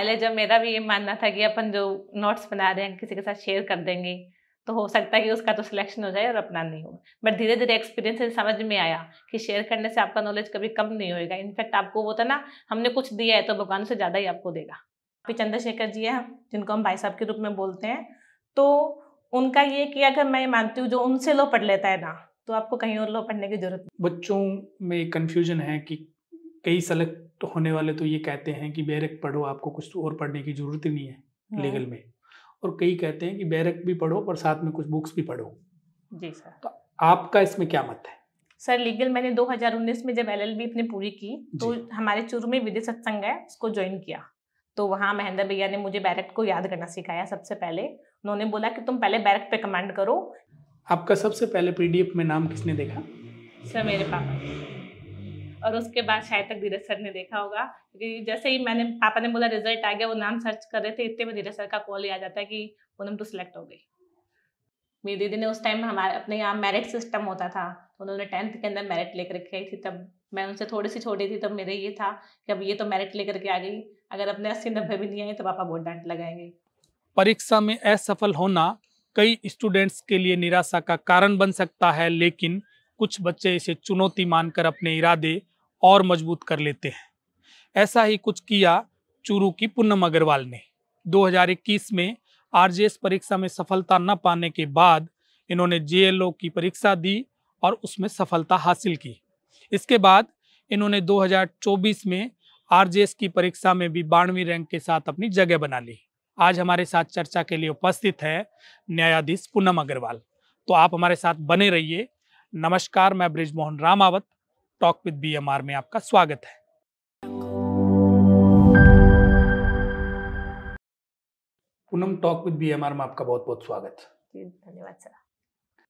पहले जब मेरा भी ये मानना था कि अपन जो नोट्स बना रहे हैं किसी के साथ शेयर कर देंगे तो हो सकता है कि उसका तो सिलेक्शन हो जाए और अपना नहीं हो। बट धीरे धीरे एक्सपीरियंस से समझ में आया कि शेयर करने से आपका नॉलेज कभी कम नहीं होएगा। इनफैक्ट आपको वो था ना, हमने कुछ दिया है तो भगवान से ज़्यादा ही आपको देगा। अभी चंद्रशेखर जी हैं जिनको हम भाई साहब के रूप में बोलते हैं, तो उनका ये कि अगर मैं मानती हूँ जो उनसे लो पढ़ लेता है ना, तो आपको कहीं और लो पढ़ने की जरूरत नहीं। बच्चों में कन्फ्यूजन है कि कई सेलेक्ट होने वाले तो ये कहते हैं कि बैरक पढ़ो, आपको कुछ और पढ़ने की जरूरत ही नहीं है लीगल में, और कई कहते हैं कि बैरक भी पढ़ो पर साथ में कुछ बुक्स भी पढ़ो। जी सर। तो आपका इसमें क्या मत है? सर लीगल मैंने 2019 में जब LLB अपनी पूरी की तो हमारे चूरू में विधि सत्संग है, उसको ज्वाइन किया। तो वहाँ महेंद्र भैया ने मुझे बैरक को याद करना सिखाया। सबसे पहले उन्होंने बोला कि तुम पहले बैरक पे कमांड करो। आपका सबसे पहले PDF में नाम किसने देखा? सर मेरे पापा, और उसके बाद शायद तक धीरज सर ने देखा होगा, क्योंकि जैसे ही मैंने पापा ने बोला रिजल्ट आ गया, वो नाम सर्च कर रहे थे, इतने में धीरज सर का कॉल आ जाता है कि पूनम तो सिलेक्ट हो गई। मेरी दीदी ने उस टाइम हमारे अपने यहाँ मेरिट सिस्टम होता था, तो उन्होंने 10th के अंदर मेरिट लेकर के आई थी। तब मैं उनसे थोड़ी सी छोटी थी, तब मेरे ये था कि अब ये तो मेरिट लेकर के आ गई, अगर अपने 80-90 भी नहीं आए तो पापा बहुत डांट लगाएंगे। परीक्षा में असफल होना कई स्टूडेंट्स के लिए निराशा का कारण बन सकता है, लेकिन कुछ बच्चे इसे चुनौती मानकर अपने इरादे और मजबूत कर लेते हैं। ऐसा ही कुछ किया चूरू की पूनम अग्रवाल ने। 2021 में RJS परीक्षा में सफलता न पाने के बाद इन्होंने JLO की परीक्षा दी और उसमें सफलता हासिल की। इसके बाद इन्होंने 2024 में RJS की परीक्षा में भी 92वीं रैंक के साथ अपनी जगह बना ली। आज हमारे साथ चर्चा के लिए उपस्थित है न्यायाधीश पूनम अग्रवाल। तो आप हमारे साथ बने रहिए। नमस्कार, मैं Brijmohan Ramawat, talk with BMR में आपका स्वागत है। पूनम, टॉक विद BMR में आपका बहुत बहुत स्वागत। जी धन्यवाद सर।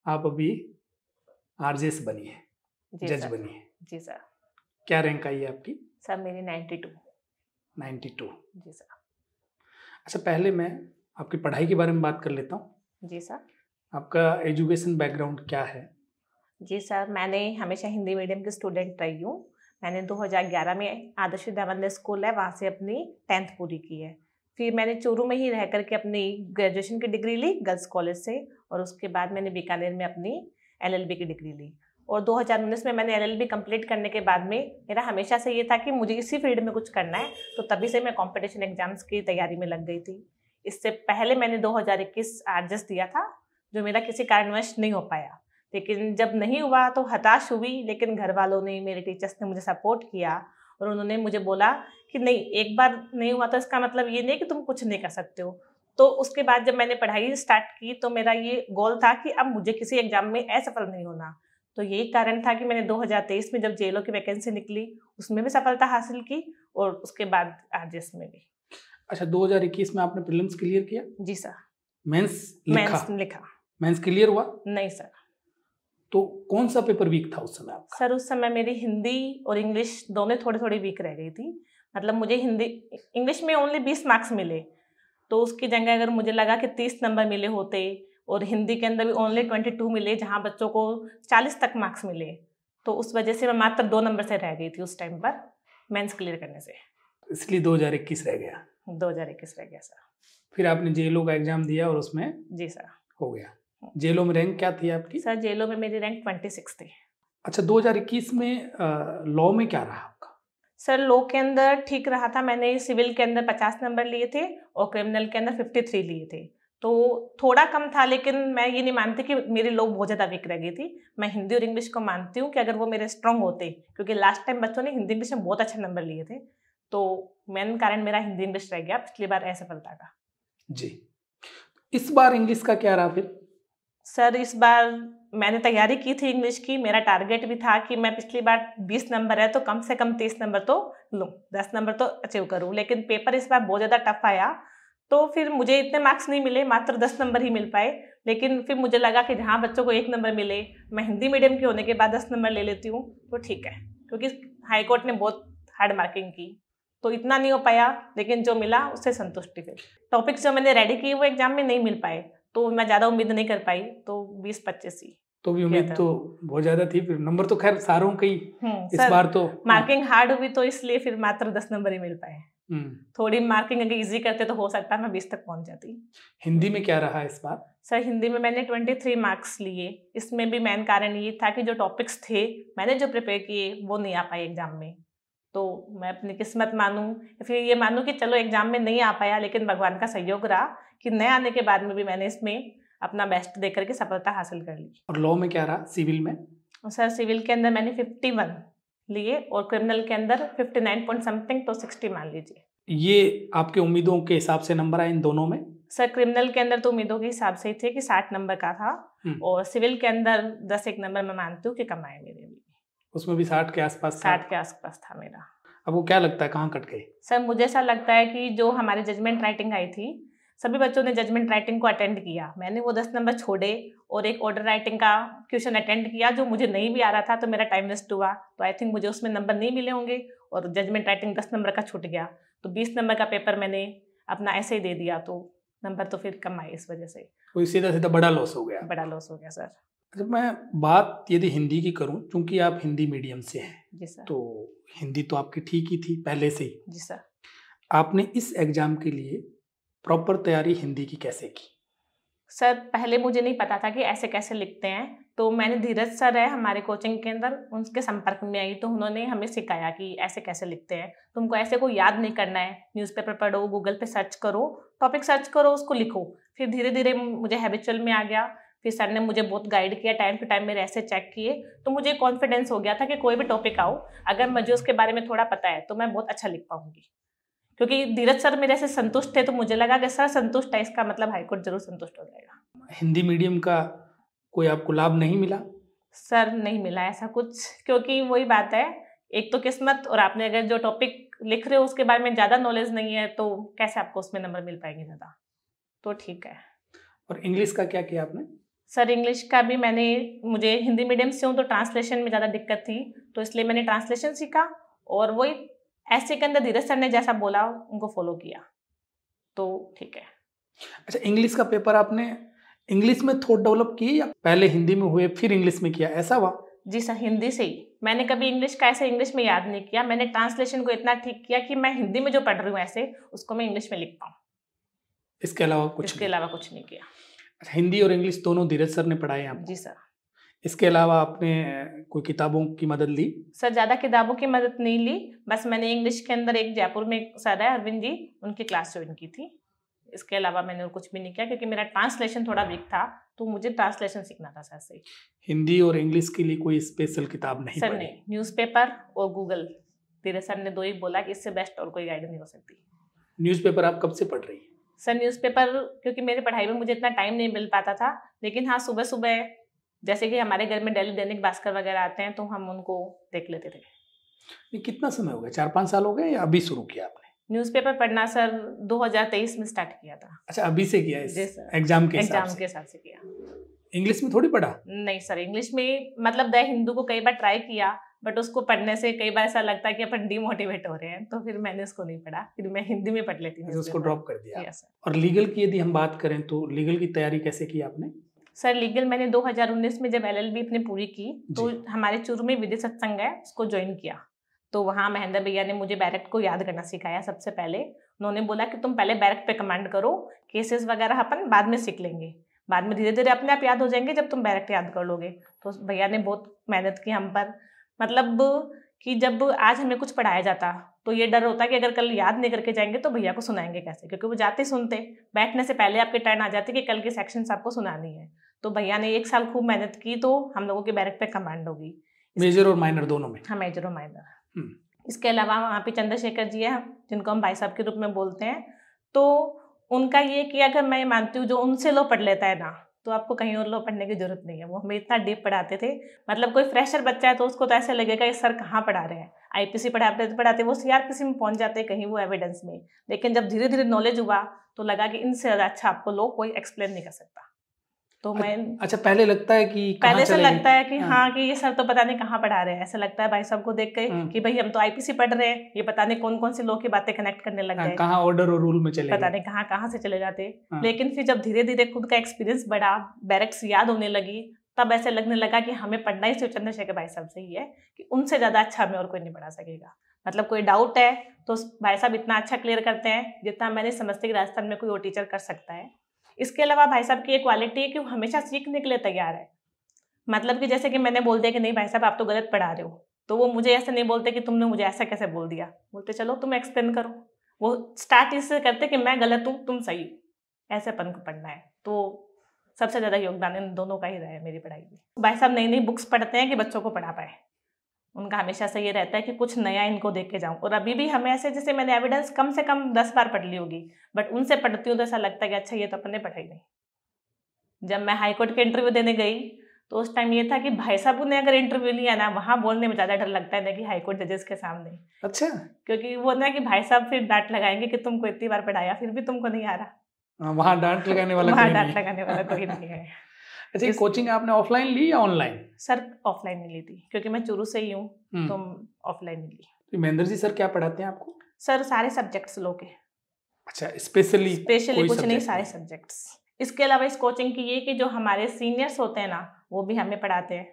आप अभी RJS बनी है, जज बनी है। जी सर। क्या रैंक आई है आपकी? सर मेरी 92। जी सर। अच्छा, पहले मैं आपकी पढ़ाई के बारे में बात कर लेता हूँ। जी सर। आपका एजुकेशन बैकग्राउंड क्या है? जी सर, मैंने हमेशा हिंदी मीडियम की स्टूडेंट रही हूँ। मैंने 2011 में आदर्श विद्या स्कूल है, वहाँ से अपनी 10th पूरी की है। फिर मैंने चूरू में ही रह करके अपनी ग्रेजुएशन की डिग्री ली गर्ल्स कॉलेज से, और उसके बाद मैंने बीकानेर में अपनी LLB की डिग्री ली। और 2019 में मैंने LLB कंप्लीट करने के बाद में मेरा हमेशा से ये था कि मुझे इसी फील्ड में कुछ करना है, तो तभी से मैं कॉम्पिटिशन एग्जाम्स की तैयारी में लग गई थी। इससे पहले मैंने 2021 RJS दिया था, जो मेरा किसी कारणवश नहीं हो पाया। लेकिन जब नहीं हुआ तो हताश हुई, लेकिन घर वालों ने, मेरे टीचर्स ने मुझे सपोर्ट किया और उन्होंने मुझे बोला कि नहीं, एक बार नहीं हुआ तो इसका मतलब ये नहीं कि तुम कुछ नहीं कर सकते हो। तो उसके बाद जब मैंने पढ़ाई स्टार्ट की तो मेरा ये गोल था कि अब मुझे किसी एग्जाम में असफल नहीं होना। तो यही कारण था कि मैंने 2023 में जब JLO की वैकेंसी निकली उसमें भी सफलता हासिल की, और उसके बाद RJS में भी। अच्छा, 2021 में आपने प्रीलिम्स क्लियर किया? जी सर। मेंस लिखा। मेंस क्लियर हुआ? नहीं सर। तो कौन सा पेपर वीक था उस समय आपका? सर उस समय मेरी हिंदी और इंग्लिश दोनों थोड़ी वीक रह गई थी। मतलब मुझे इंग्लिश में ओनली 20 मार्क्स मिले, तो उसकी जगह अगर मुझे लगा कि 30 नंबर मिले होते, और हिंदी के अंदर भी ओनली 22 मिले जहाँ बच्चों को 40 तक मार्क्स मिले, तो उस वजह से मैं मात्र 2 नंबर से रह गई थी उस टाइम पर मेंस क्लियर करने से। इसलिए 2021 रह गया। 2021 रह गया सर। फिर आपने JLO का एग्जाम दिया और उसमें? जी सर। हो गया। JLO में रैंक क्या थी आपकी? सर JLO में मेरी रैंक 26 थी। अच्छा, 2021 में लॉ में क्या रहा आपका? सर लॉ के अंदर ठीक रहा था। मैंने सिविल के अंदर 50 नंबर लिए थे और क्रिमिनल के अंदर 53 लिए थे, तो थोड़ा कम था। लेकिन मैं ये नहीं मानती कि मेरी लॉ बहुत ज़्यादा वीक रह गई थी। मैं हिंदी और इंग्लिश को मानती हूँ कि अगर वो मेरे स्ट्रॉन्ग होते, क्योंकि लास्ट टाइम बच्चों ने हिंदी इंग्लिश में बहुत अच्छे नंबर लिए थे, तो मेन कारण मेरा हिंदी इंग्लिश रह गया पिछली बार असफलता का। जी, इस बार इंग्लिश का क्या रहा फिर? सर इस बार मैंने तैयारी की थी इंग्लिश की। मेरा टारगेट भी था कि मैं पिछली बार 20 नंबर है तो कम से कम 30 नंबर तो लूँ, 10 नंबर तो अचीव करूँ। लेकिन पेपर इस बार बहुत ज़्यादा टफ आया, तो फिर मुझे इतने मार्क्स नहीं मिले, मात्र 10 नंबर ही मिल पाए। लेकिन फिर मुझे लगा कि जहाँ बच्चों को 1 नंबर मिले, मैं हिंदी मीडियम की होने के बाद 10 नंबर ले लेती हूँ तो ठीक है, क्योंकि हाई कोर्ट ने बहुत हार्ड मार्किंग की, तो इतना नहीं हो पाया। लेकिन जो मिला उससे संतुष्टि। फिर टॉपिक्स जो मैंने रेडी किए वो एग्जाम में नहीं मिल पाए, तो मैं ज़्यादा उम्मीद नहीं कर पाई, तो 20-25 ही। तो भी किया उम्मीद था। तो बहुत ज्यादा थी, फिर नंबर तो खैर सारों के ही इस सर बार तो मार्किंग हार्ड हुई तो इसलिए फिर मात्र 10 नंबर ही मिल पाए। हम्म। थोड़ी मार्किंग अगर इजी करते तो हो सकता है मैं 20 तक पहुंच जाती। हिंदी में क्या रहा इस बार? सर हिंदी में मैंने 23 मार्क्स लिए। इसमें भी मेन कारण ये था कि जो टॉपिक्स थे मैंने जो प्रिपेयर किए वो नहीं आ पाए एग्जाम में। तो मैं अपनी किस्मत मानूं या फिर ये मानूं कि चलो एग्जाम में नहीं आ पाया, लेकिन भगवान का सहयोग रहा कि न आने के बाद में भी मैंने इसमें अपना बेस्ट दे करके सफलता हासिल कर ली। और लॉ में क्या रहा, सिविल में? और सर सिविल के अंदर मैंने 51 लिए और क्रिमिनल के अंदर 59 पॉइंट समथिंग, तो 60 मान लीजिए। ये आपके उम्मीदों के हिसाब से नंबर आए इन दोनों में? सर क्रिमिनल के अंदर तो उम्मीदों के हिसाब से ही थे कि 60 नंबर का था, और सिविल के अंदर 10 एक नंबर मैं मानती हूँ कि कम आए मेरे लिए। उसमें भी 60 के आसपास था? 60 के आसपास था मेरा। अब वो क्या लगता है कहाँ कट गए? सर मुझे ऐसा लगता है कि जो हमारी जजमेंट राइटिंग आई थी, सभी बच्चों ने जजमेंट राइटिंग को अटेंड किया। मैंने वो 10 नंबर छोड़े और एक ऑर्डर राइटिंग का क्वेश्चन अटेंड किया जो मुझे नहीं भी आ रहा था, तो मेरा टाइम वेस्ट हुआ। तो आई थिंक मुझे उसमें नंबर नहीं मिले होंगे, और जजमेंट राइटिंग 10 नंबर का छूट गया, तो 20 नंबर का पेपर मैंने अपना ऐसे ही दे दिया, तो नंबर तो फिर कम आए इस वजह से। कोई सीधा सीधा बड़ा लॉस हो गया? बड़ा लॉस हो गया सर। जब मैं बात यदि हिंदी की करूं, चूंकि आप हिंदी मीडियम से हैं, जी सर। तो हिंदी तो आपकी ठीक ही थी पहले से ही। जी सर। आपने इस एग्जाम के लिए प्रॉपर तैयारी हिंदी की कैसे की? सर पहले मुझे नहीं पता था कि ऐसे कैसे लिखते हैं, तो मैंने धीरज सर है हमारे कोचिंग के अंदर, उनके संपर्क में आई, तो उन्होंने हमें सिखाया कि ऐसे कैसे लिखते हैं। तुमको ऐसे को याद नहीं करना है, न्यूज़पेपर पढ़ो, गूगल पे सर्च करो, टॉपिक सर्च करो, उसको लिखो। फिर धीरे धीरे मुझे हैबिचुअल में आ गया। फिर सर ने मुझे बहुत गाइड किया, टाइम टू टाइम मेरे ऐसे चेक किए, तो मुझे कॉन्फिडेंस हो गया था कि कोई भी टॉपिक आओ, अगर मुझे उसके बारे में थोड़ा पता है तो मैं बहुत अच्छा लिख पाऊंगी। क्योंकि धीरज सर मेरे से संतुष्ट थे, तो मुझे लगा कि सर संतुष्ट है, इसका मतलब हाईकोर्ट जरूर संतुष्ट हो जाएगा। हिंदी मीडियम का कोई आपको लाभ नहीं मिला? सर नहीं मिला ऐसा कुछ, क्योंकि वही बात है, एक तो किस्मत, और आपने अगर जो टॉपिक लिख रहे हो उसके बारे में ज़्यादा नॉलेज नहीं है, तो कैसे आपको उसमें नंबर मिल पाएंगे ज़्यादा। तो ठीक है। और इंग्लिश का क्या किया आपने? सर इंग्लिश का भी मुझे हिंदी मीडियम से हूँ, तो ट्रांसलेशन में ज़्यादा दिक्कत थी, तो इसलिए मैंने ट्रांसलेशन सीखा, और वही ऐसे के अंदर धीरज सर ने जैसा बोला उनको फॉलो किया, तो ठीक है। अच्छा, इंग्लिश का पेपर आपने इंग्लिश में थोड़ा डेवलप किए या पहले हिंदी में हुए फिर इंग्लिश में किया, ऐसा हुआ? जी सर, हिंदी से ही। मैंने कभी इंग्लिश का ऐसे इंग्लिश में याद नहीं किया, मैंने ट्रांसलेशन को इतना ठीक किया कि मैं हिंदी में जो पढ़ रही हूँ ऐसे उसको मैं इंग्लिश में लिख पाऊँ। इसके अलावा कुछ इसके अलावा कुछ नहीं किया। अच्छा, हिंदी और इंग्लिश दोनों धीरज सर ने पढ़ाए आपको? जी सर। इसके अलावा आपने कोई किताबों की मदद ली? सर ज़्यादा किताबों की मदद नहीं ली, बस मैंने इंग्लिश के अंदर एक जयपुर में एक सर है अरविंद जी, उनकी क्लास ज्वाइन की थी। इसके अलावा मैंने और कुछ भी नहीं किया, क्योंकि मेरा ट्रांसलेशन थोड़ा वीक था, तो मुझे ट्रांसलेशन सीखना था सर से। हिंदी और इंग्लिश के लिए कोई स्पेशल किताब नहीं सर पढ़ी? नहीं, न्यूज़पेपर और गूगल, धीरज सर ने दो ही बोला कि इससे बेस्ट और कोई गाइड नहीं हो सकती। न्यूज़पेपर आप कब से पढ़ रही हैं? सर न्यूज़पेपर क्योंकि मेरी पढ़ाई में मुझे इतना टाइम नहीं मिल पाता था, लेकिन हाँ सुबह सुबह जैसे कि हमारे घर में डेली दैनिक भास्कर वगैरह आते हैं, तो हम उनको देख लेते थे। ये कितना समय हो गया, 4-5 साल हो गए या अभी शुरू किया आपने? न्यूज़पेपर पढ़ना सर 2023 में स्टार्ट किया था। अच्छा, अभी से किया जी इस सर, एग्जाम के हिसाब एग्जाम से? के हिसाब से किया। इंग्लिश में थोड़ी पढ़ा? नहीं सर, इंग्लिश में मतलब द हिंदू को कई बार ट्राई किया, बट उसको पढ़ने से कई बार ऐसा लगता है कि अपन डिमोटिवेट हो रहे हैं, तो फिर मैंने उसको नहीं पढ़ा, फिर मैं हिंदी में पढ़ लेती हूँ। उसको ड्रॉप कर दिया? Yes sir. और लीगल की यदि हम बात करें तो लीगल की तैयारी कैसे की आपने? सर लीगल मैंने 2019 में जब LLB अपनी पूरी की, तो हमारे चूरू में विधि सत्संग है, उसको ज्वाइन किया। तो वहाँ महेंद्र भैया ने मुझे बैरक को याद करना सिखाया। सबसे पहले उन्होंने बोला कि तुम पहले बैरक पे कमांड करो, केसेस वगैरह अपन बाद में सीख लेंगे, बाद में धीरे धीरे अपने आप याद हो जाएंगे जब तुम बैरक याद कर लोगे। तो भैया ने बहुत मेहनत की हम पर, मतलब कि जब आज हमें कुछ पढ़ाया जाता तो ये डर होता कि अगर कल याद नहीं करके जाएंगे तो भैया को सुनाएंगे कैसे, क्योंकि वो जाते सुनते, बैठने से पहले आपके टर्न आ जाती कि कल के सेक्शंस आपको सुनानी है। तो भैया ने 1 साल खूब मेहनत की, तो हम लोगों की बैरक पे कमांड होगी। मेजर और माइनर दोनों में? हाँ, मेजर और माइनर। इसके अलावा वहाँ पे चंद्रशेखर जी है, जिनको हम भाई साहब के रूप में बोलते हैं, तो उनका ये कि अगर मैं मानती हूँ जो उनसे लो पढ़ लेता है ना, तो आपको कहीं और लो पढ़ने की जरूरत नहीं है। वो हमें इतना डीप पढ़ाते थे, मतलब कोई फ्रेशर बच्चा है तो उसको तो ऐसे लगेगा कि सर कहाँ पढ़ा रहे हैं, IPC पढ़ाते वो CRPC में पहुंच जाते कहीं वो एविडेंस में। लेकिन जब धीरे धीरे नॉलेज हुआ तो लगा कि इनसे ज़्यादा अच्छा आपको लो कोई एक्सप्लेन नहीं कर सकता। तो मैं अच्छा, पहले लगता है कि पहले से लगता है कि हाँ कि ये सर तो पता नहीं कहाँ पढ़ा रहे हैं, ऐसा लगता है भाई साहब को देख के कि भाई हम तो IPC पढ़ रहे हैं, ये पता नहीं कौन कौन सी लोग की बातें कनेक्ट करने लग गए, कहाँ ऑर्डर और रूल में चले पता नहीं कहाँ से चले जाते। लेकिन फिर जब धीरे धीरे खुद का एक्सपीरियंस बढ़ा, बैरक्स याद होने लगी, तब ऐसे लगने लगा कि हमें पढ़ना ही सिर्फ चंद्रशेखर भाई साहब से ही है, कि उनसे ज़्यादा अच्छा हमें और कोई नहीं पढ़ा सकेगा। मतलब कोई डाउट है तो भाई साहब इतना अच्छा क्लियर करते हैं जितना मैं नहीं समझती कि राजस्थान में कोई और टीचर कर सकता है। इसके अलावा भाई साहब की एक क्वालिटी है कि वो हमेशा सीखने के लिए तैयार है। मतलब कि जैसे कि मैंने बोल दिया कि नहीं भाई साहब आप तो गलत पढ़ा रहे हो, तो वो मुझे ऐसे नहीं बोलते कि तुमने मुझे ऐसा कैसे बोल दिया, बोलते चलो तुम एक्सप्लेन करो। वो स्टार्ट इससे करते कि मैं गलत हूँ तुम सही, ऐसे अपन को पढ़ना है। तो सबसे ज़्यादा योगदान इन दोनों का ही रहा है मेरी पढ़ाई में। भाई साहब नई नई बुक्स पढ़ते हैं कि बच्चों को पढ़ा पाए, उनका हमेशा से ये रहता है कि कुछ नया इनको देख के जाऊँ। और अभी भी हमें ऐसे, जैसे मैंने एविडेंस कम से कम 10 बार पढ़ ली होगी, बट उनसे पढ़ती हूँ तो ऐसा लगता है कि अच्छा ये तो अपन ने पढ़ा ही नहीं। जब मैं हाईकोर्ट के इंटरव्यू देने गई तो उस टाइम ये था कि भाई साहब ने अगर इंटरव्यू लिया ना, वहाँ बोलने में ज़्यादा डर लगता है ना कि हाईकोर्ट जजेस के सामने। अच्छा, क्योंकि वो ना कि भाई साहब फिर डांट लगाएंगे कि तुमको इतनी बार पढ़ाया फिर भी तुमको नहीं आ रहा। वहाँ डांट लगाने वाला वहाँ कोई डांट नहीं। लगाने वाला कोई नहीं है। अच्छा, ये कोचिंग आपने ऑफलाइन ली या ऑनलाइन? सर ऑफलाइन में ली थी, क्योंकि मैं चूरू से ही हूँ तो ऑफलाइन ली। तो महेंद्र जी सर क्या पढ़ाते हैं आपको? सर सारे सब्जेक्ट्स लो के। अच्छा, स्पेशली कुछ नहीं, सारे सब्जेक्ट्स। इसके अलावा इस कोचिंग की ये कि जो हमारे सीनियर्स होते हैं ना, वो भी हमें पढ़ाते हैं।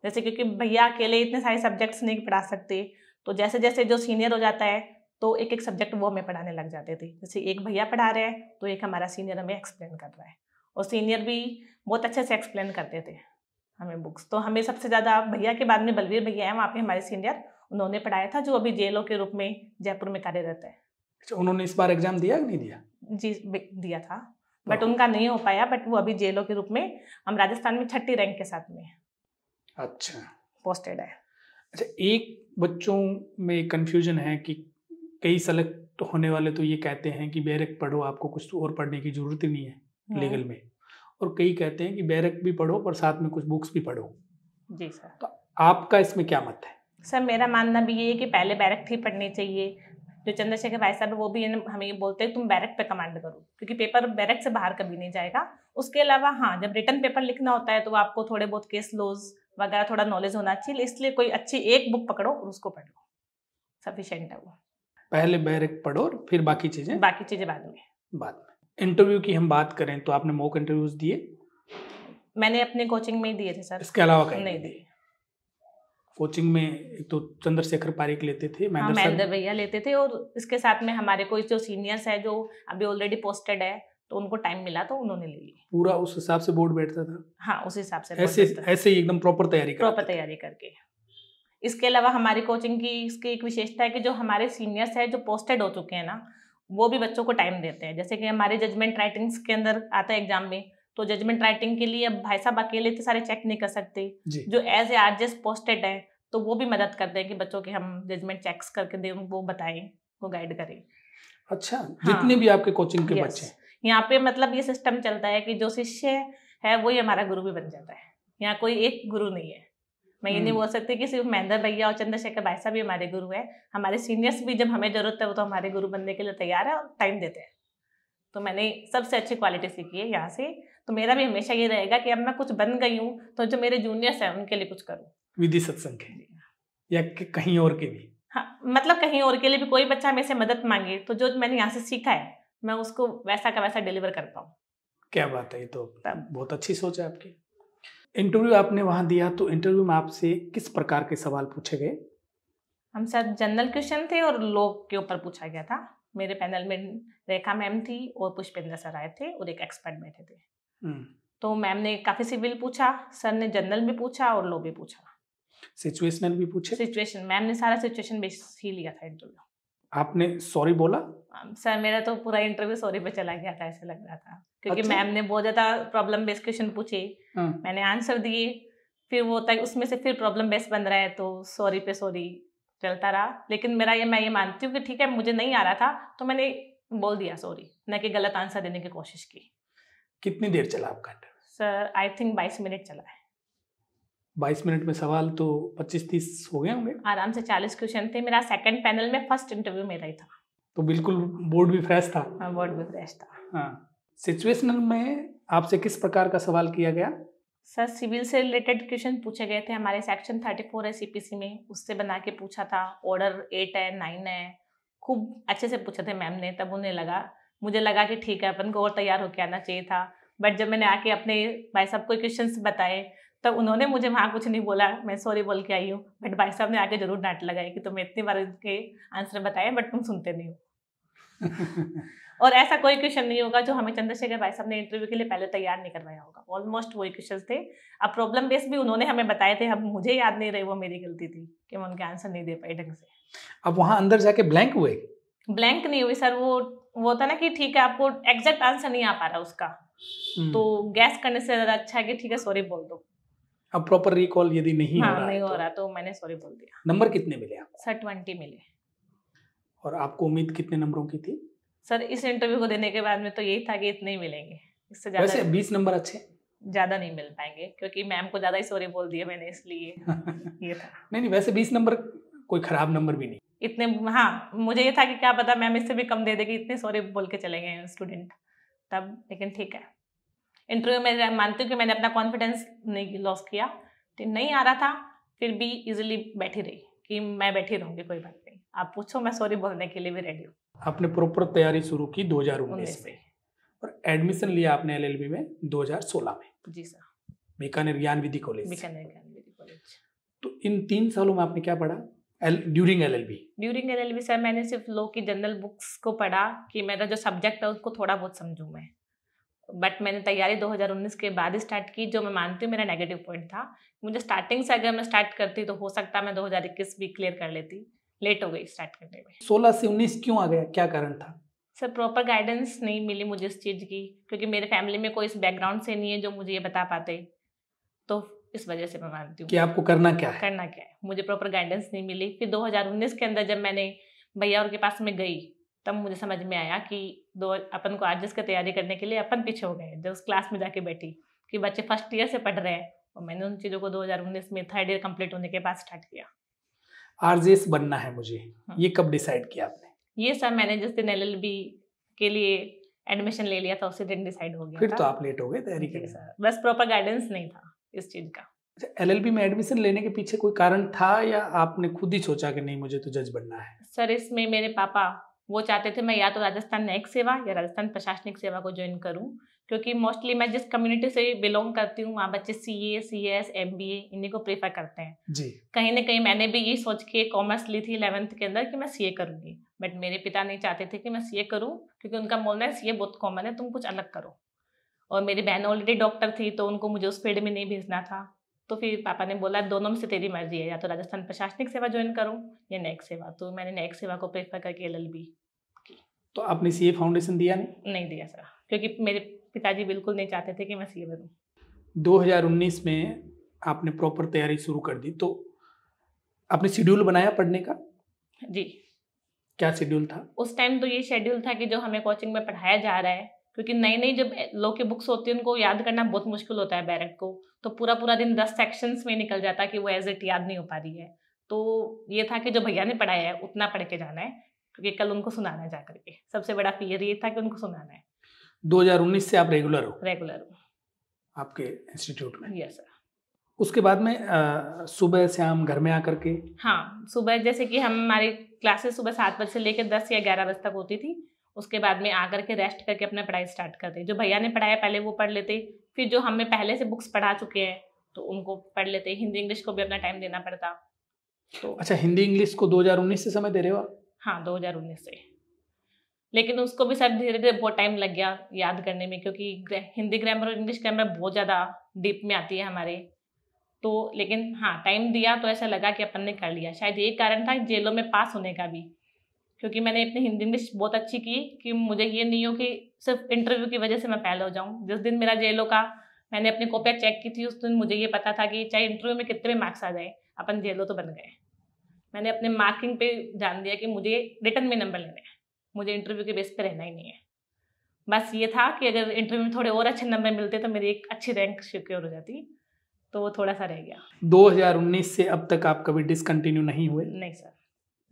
जैसे क्योंकि भैया अकेले इतने सारे सब्जेक्ट्स नहीं पढ़ा सकते, तो जैसे जैसे जो सीनियर हो जाता है तो एक एक सब्जेक्ट वो हमें पढ़ाने लग जाते थे। जैसे एक भैया पढ़ा रहे हैं तो एक हमारा सीनियर हमें एक्सप्लेन कर रहा है, और सीनियर भी बहुत अच्छे से एक्सप्लेन करते थे हमें बुक्स। तो हमें सबसे ज़्यादा भैया के बाद में बलवीर भैया हैं, वहाँ पे हमारे सीनियर, उन्होंने पढ़ाया था, जो अभी जेएलओ के रूप में जयपुर में कार्यरत है। अच्छा, उन्होंने इस बार एग्जाम दिया कि नहीं दिया? जी दिया था, बट उनका नहीं हो पाया, बट वो अभी जेएलओ के रूप में हम राजस्थान में 6ठी रैंक के साथ में अच्छा पोस्टेड है। अच्छा, एक बच्चों में कंफ्यूजन है कि कई सेलेक्ट होने वाले तो ये कहते हैं कि बैरक पढ़ो, आपको कुछ और पढ़ने की जरूरत ही नहीं है लीगल में, और कई कहते हैं कि बैरक भी पढ़ो पर साथ में कुछ बुक्स भी पढ़ो। जी सर। तो आपका इसमें क्या मत है? सर मेरा मानना भी ये है कि पहले बैरक ही पढ़नी चाहिए। जो चंद्रशेखर भाई साहब वो भी हमें ये बोलते हैं तुम बैरक पे कमांड करो, क्योंकि पेपर बैरक से बाहर कभी नहीं जाएगा। उसके अलावा हाँ, जब रिटर्न पेपर लिखना होता है तो आपको थोड़े बहुत केस लॉज वगैरह थोड़ा नॉलेज होना चाहिए, इसलिए कोई अच्छी एक बुक पकड़ो और उसको पढ़ लो, सफिशिएंट है वो। पहले बैरक पढ़ो और फिर बाकी चीजें बाद में। इंटरव्यू की हम बात करें तो आपने मॉक इंटरव्यूज दिए? मैंने अपने कोचिंग में ही दिए थे सर, इसके अलावा कहीं नहीं दिए। कोचिंग में एक तो चंद्रशेखर पारिक लेते थे, महेंद्र भैया लेते थे, और इसके साथ में हमारे कोई जो सीनियर्स है जो अभी ऑलरेडी पोस्टेड है तो उनको टाइम मिला तो उन्होंने ले ली। पूरा उस हिसाब से बोर्ड बैठता था? हाँ, उस हिसाब से ऐसे ही एकदम प्रॉपर तैयारी करके। इसके अलावा हमारी कोचिंग की इसकी एक विशेषता है कि जो हमारे सीनियर्स है जो पोस्टेड हो चुके हैं ना, वो भी बच्चों को टाइम देते हैं। जैसे कि हमारे जजमेंट राइटिंग्स के अंदर आता है एग्जाम में, तो जजमेंट राइटिंग के लिए अब भाई साहब अकेले तो सारे चेक नहीं कर सकते, जो एज ए आरजेएस पोस्टेड है तो वो भी मदद करते हैं कि बच्चों के हम जजमेंट चेक्स करके दें, वो बताएं, वो गाइड करें। अच्छा, जितने भी आपके कोचिंग के बच्चे यहाँ पे मतलब ये सिस्टम चलता है कि जो शिष्य है वही हमारा गुरु भी बन जाता है। यहाँ कोई एक गुरु नहीं है। मैं ये नहीं बोल सकती कि सिर्फ महेंद्र भैया और चंद्रशेखर भाई साहब भी हमारे गुरु है। हमारे सीनियर्स भी जब हमें जरूरत है वो तो हमारे गुरु बनने के लिए तैयार है और टाइम देते हैं। तो मैंने सबसे अच्छी क्वालिटी सीखी है यहाँ से। तो मेरा भी हमेशा ये रहेगा कि अब मैं कुछ बन गई हूँ तो जो मेरे जूनियर्स हैं उनके लिए कुछ करूँ, विधि सत्संग के या कहीं और के भी। हाँ, मतलब कहीं और के लिए भी कोई बच्चा मेरे से मदद मांगे तो जो मैंने यहाँ से सीखा है मैं उसको वैसा का वैसा डिलीवर कर पाऊँ। क्या बात है, ये तो बहुत अच्छी सोच है आपकी। इंटरव्यू आपने वहाँ दिया तो इंटरव्यू में आपसे किस प्रकार के सवाल पूछे गए? हम सर जनरल क्वेश्चन थे और लॉ के ऊपर पूछा गया था। मेरे पैनल में रेखा मैम थी और पुष्पेंद्र सर आए थे और एक एक्सपर्ट बैठे थे। तो मैम ने काफी सिविल पूछा, सर ने जनरल भी पूछा और लॉ भी पूछा। सिचुएशनल भी पूछे? सिचुएशन मैम ने सारा सिचुएशन बेस ही लिया था इंटरव्यू। आपने सॉरी बोला? सर मेरा तो पूरा इंटरव्यू सॉरी पे चला गया था, ऐसे लग रहा था, क्योंकि मैम ने बहुत ज्यादा प्रॉब्लम बेस्ड क्वेश्चन पूछे, मैंने आंसर दिए, फिर वो तक उसमें से फिर प्रॉब्लम बेस्ड बन रहा है तो सॉरी पे सॉरी चलता रहा। लेकिन मैं ये मानती हूँ कि ठीक है मुझे नहीं आ रहा था तो मैंने बोल दिया सॉरी, न कि गलत आंसर देने की कोशिश की। कितनी देर चला आपका interview? Sir I think 22 minute चला है। 22 मिनट में सवाल तो 25-30 हो गए होंगे आराम से। 40 क्वेश्चन थे। मेरा सेकंड पैनल में फर्स्ट इंटरव्यू मेरा ही था। तो बिल्कुल बोर्ड भी फ्रेश था? हाँ, बोर्ड भी फ्रेश था। हाँ, सिचुएशनल में आपसे किस प्रकार का सवाल किया गया? सर सिविल से रिलेटेड क्वेश्चन पूछे गए थे। हमारे सेक्शन 34 है सीपीसी में, उससे बना के पूछा था। ऑर्डर 8 है 9 है, खूब अच्छे से पूछे थे मैम ने। तब मुझे लगा कि ठीक है अपन को और तैयार होकर आना चाहिए था। बट जब मैंने आके अपने भाई साहब को क्वेश्चन बताए तब उन्होंने मुझे वहाँ कुछ नहीं बोला, मैं सॉरी बोल के आई हूँ, बट भाई साहब ने आके जरूर डांट लगाई कि तुम्हें इतनी बार के आंसर बताए बट तुम सुनते नहीं हो। और ऐसा कोई क्वेश्चन नहीं होगा जो हमें चंद्रशेखर भाई साहब ने इंटरव्यू के लिए पहले तैयार नहीं करवाया होगा, ऑलमोस्ट वही क्वेश्चन थे। अब प्रॉब्लम बेस भी उन्होंने हमें बताए थे, अब मुझे याद नहीं रहे, वो मेरी गलती थी कि मैं उनके आंसर नहीं दे पाई ढंग से। अब वहां अंदर जाके ब्लैंक हुए? ब्लैंक नहीं हुई सर, वो होता ना कि ठीक है आपको एग्जैक्ट आंसर नहीं आ पा रहा उसका, तो गैस करने से ज्यादा अच्छा है कि ठीक है सॉरी बोल दो। अब प्रॉपर रिकॉल यदि नहीं हो रहा नहीं है हो रहा तो मैंने सॉरी बोल दिया। नंबर कितने मिले आपको? सर 20 मिले। और आपको उम्मीद कितने नंबरों की थी? सर इस इंटरव्यू को देने के बाद में तो यही था कि इतने ही मिलेंगे, इससे ज्यादा वैसे 20 नंबर अच्छे, ज्यादा नहीं मिल पाएंगे क्योंकि मैम को ज्यादा ही सॉरी बोल दिया मैंने, इसलिए ये था। नहीं वैसे 20 नंबर कोई खराब नंबर भी नहीं इतने, हाँ मुझे ये था कि क्या पता मैम इससे भी कम दे देगी, इतने सॉरी बोल के चले गए स्टूडेंट तब, लेकिन ठीक है। इंटरव्यू में मानती हूँ कि मैंने अपना कॉन्फिडेंस नहीं लॉस किया, नहीं आ रहा था फिर भी इजीली बैठी रही कि मैं बैठी रहूंगी, कोई बात नहीं, आप पूछो, मैं सॉरी बोलने के लिए भी रेडी हूँ। आपने प्रॉपर तैयारी शुरू की 2019 में और एडमिशन लिया आपने LLB में 2016 में? जी सर, बीकानेर ज्ञान विधि कॉलेज। बीकानेर ज्ञान विधि कॉलेज। तो इन 3 सालों में आपने क्या पढ़ा during LLB? During LLB sir मैंने सिर्फ लॉ की जनरल बुक्स को पढ़ा कि मेरा जो सब्जेक्ट है उसको थोड़ा बहुत समझूं मैं, बट मैंने तैयारी 2019 के बाद स्टार्ट की, जो मैं मानती हूँ मेरा नेगेटिव पॉइंट था। मुझे स्टार्टिंग से अगर मैं स्टार्ट करती तो हो सकता मैं 2021 भी क्लियर कर लेती, लेट हो गई स्टार्ट करने में। 16 से 19 क्यों आ गया, क्या कारण था? सर प्रॉपर गाइडेंस नहीं मिली मुझे इस चीज़ की, क्योंकि मेरे फैमिली में कोई इस बैकग्राउंड से नहीं है जो मुझे ये बता पाते, तो इस वजह से मैं मानती हूँ कि आपको करना क्या है, मुझे प्रॉपर गाइडेंस नहीं मिली। फिर 2019 के अंदर जब मैंने भैया और के पास में गई तब मुझे समझ में आया कि अपन को आरजेएस की तैयारी करने के लिए अपन पीछे हो गए, जब उस क्लास में जाके बैठी कि बच्चे फर्स्ट ईयर से पढ़ रहे हैं, और मैंने उन चीज़ों को 2019 में थर्ड ईयर कंप्लीट होने के बाद स्टार्ट किया। आरजेएस बनना है मुझे, ये कब डिसाइड किया आपने? ये सर मैंने जिस दिन LLB के लिए एडमिशन ले लिया था उसी दिन डिसाइड हो गया फिर था। तो आप लेट हो गए तैयारी करने सर, बस प्रॉपर गाइडेंस नहीं था इस चीज़ का। अच्छा, LLB में एडमिशन लेने के पीछे कोई कारण था या आपने खुद ही सोचा कि नहीं मुझे तो जज बनना है? सर इसमें मेरे पापा वो चाहते थे मैं या तो राजस्थान न्यायिक सेवा या राजस्थान प्रशासनिक सेवा को ज्वाइन करूं, क्योंकि मोस्टली मैं जिस कम्युनिटी से बिलोंग करती हूँ वहाँ बच्चे CA, CS, MBA इन्हीं को प्रेफर करते हैं जी। कहीं ना कहीं मैंने भी ये सोच के कॉमर्स ली थी 11th के अंदर कि मैं CA करूँगी, बट मेरे पिता नहीं चाहते थे कि मैं CA करूँ, क्योंकि उनका बोलना है CA बहुत कॉमन है, तुम कुछ अलग करो। और मेरी बहन ऑलरेडी डॉक्टर थी तो उनको मुझे उस फील्ड में नहीं भेजना था, तो फिर पापा ने बोला दोनों में से तेरी मर्जी है, या तो राजस्थान प्रशासनिक सेवा ज्वाइन करूँ या न्यायिक सेवा। तो मैंने न्यायिक सेवा को प्रेफर करके LLB की। तो आपने CA फाउंडेशन दिया नहीं दिया सर, क्योंकि मेरे पिताजी बिल्कुल नहीं चाहते थे कि मैं CA बनूं। 2019 में आपने प्रॉपर तैयारी शुरू कर दी, तो आपने शेड्यूल बनाया पढ़ने का? जी। क्या शेड्यूल था उस टाइम? तो ये शेड्यूल था कि जो हमें कोचिंग में पढ़ाया जा रहा है, क्योंकि नई नई जब लॉ की बुक्स होती है उनको याद करना बहुत मुश्किल होता है बैरेक्ट को, तो पूरा पूरा दिन 10 सेक्शंस में निकल जाता है कि वो एज इट याद नहीं हो पा रही है। तो ये था कि जो भैया ने पढ़ाया है उतना पढ़ के जाना है, क्योंकि कल उनको सुनाना है जाकर के, सबसे बड़ा फियर ये था कि उनको सुनाना है। 2019 से आप रेगुलर हो? रेगुलर हूँ आपके इंस्टीट्यूट में? Yes sir. उसके बाद में सुबह शाम घर में आकर के? हाँ, सुबह जैसे कि हमारी क्लासेस सुबह 7 बजे से लेकर 10 या 11 बजे तक होती थी, उसके बाद में आकर के रेस्ट करके अपना पढ़ाई स्टार्ट करते। जो भैया ने पढ़ाया पहले वो पढ़ लेते, फिर जो हमें पहले से बुक्स पढ़ा चुके हैं तो उनको पढ़ लेते। हिंदी इंग्लिश को भी अपना टाइम देना पड़ता। तो अच्छा, हिंदी इंग्लिश को 2019 से समय दे रहे हो आप? हाँ, 2019 से, लेकिन उसको भी सर धीरे धीरे बहुत टाइम लग गया याद करने में, क्योंकि हिंदी ग्रामर और इंग्लिश ग्रामर बहुत ज़्यादा डीप में आती है हमारे, तो लेकिन हाँ टाइम दिया तो ऐसा लगा कि अपन ने कर लिया। शायद ये कारण था जेलों में पास होने का भी, क्योंकि मैंने अपनी हिंदी इंग्लिश बहुत अच्छी की कि मुझे ये नहीं हो कि सिर्फ इंटरव्यू की वजह से मैं फेल हो जाऊँ। जिस दिन मेरा जेलों का मैंने अपनी कॉपियाँ चेक की थी उस दिन मुझे ये पता था कि चाहे इंटरव्यू में कितने मार्क्स आ जाए अपन जेलों तो बन गए। मैंने अपने मार्किंग पे जान दिया कि मुझे रिटर्न में नंबर लेने हैं, मुझे इंटरव्यू के बेस पे रहना ही नहीं है। बस ये था कि अगर इंटरव्यू में थोड़े और अच्छे नंबर मिलते तो मेरी एक अच्छी रैंक सिक्योर हो जाती, तो वो थोड़ा सा रह गया। 2019 से अब तक आप कभी डिसकंटिन्यू नहीं हुए? नहीं सर,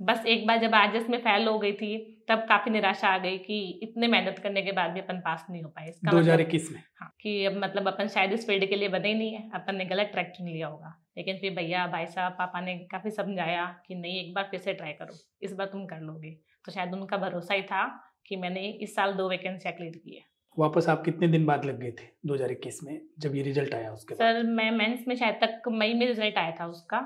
बस एक बार जब आरजेएस में फेल हो गई थी तब काफ़ी निराशा आ गई कि इतने मेहनत करने के बाद भी अपन पास नहीं हो पाए। इसका 2021 में? हाँ, कि अब मतलब अपन शायद इस फील्ड के लिए बने ही नहीं है, अपन ने गलत ट्रैक चुन लिया होगा। लेकिन फिर भैया, भाई साहब, पापा ने काफ़ी समझाया कि नहीं, एक बार फिर से ट्राई करो, इस बार तुम कर लोगे। तो शायद उनका भरोसा ही था कि मैंने इस साल 2 वैकेंसियाँ क्लियर की है। वापस आप कितने दिन बाद लग गए थे 2021 में जब ये रिजल्ट आया उसके बाद? सर मैं मेंस में शायद तक मई में रिजल्ट आया था उसका,